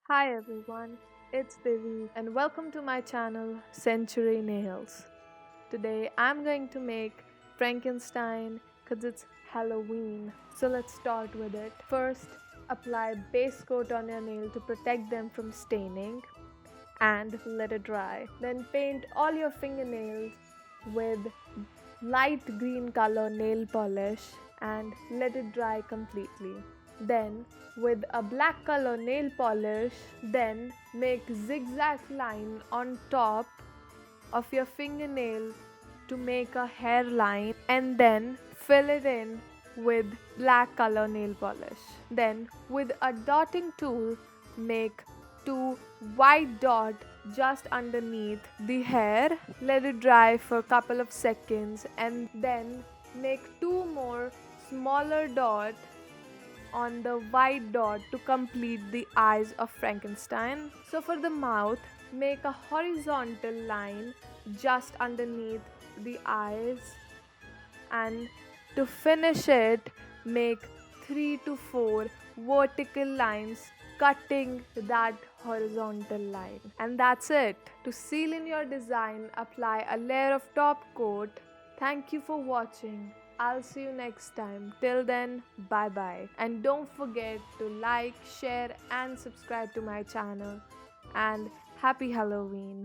Hi everyone, it's Devi and welcome to my channel Century Nails. Today I'm going to make Frankenstein because it's Halloween. So let's start with it. First, apply base coat on your nail to protect them from staining and let it dry. Then paint all your fingernails with light green color nail polish and let it dry completely. Then with a black color nail polish, then make zigzag line on top of your fingernail to make a hairline and then fill it in with black color nail polish. Then with a dotting tool make two white dot just underneath the hair. Let it dry for a couple of seconds and then make two more smaller dots on the white dot to complete the eyes of Frankenstein. So for the mouth, make a horizontal line just underneath the eyes, and to finish it, make 3 to 4 vertical lines cutting that horizontal line. And that's it. To seal in your design, apply a layer of top coat. Thank you for watching. I'll see you next time. Till then, bye bye. And don't forget to like, share, and subscribe to my channel. And happy Halloween!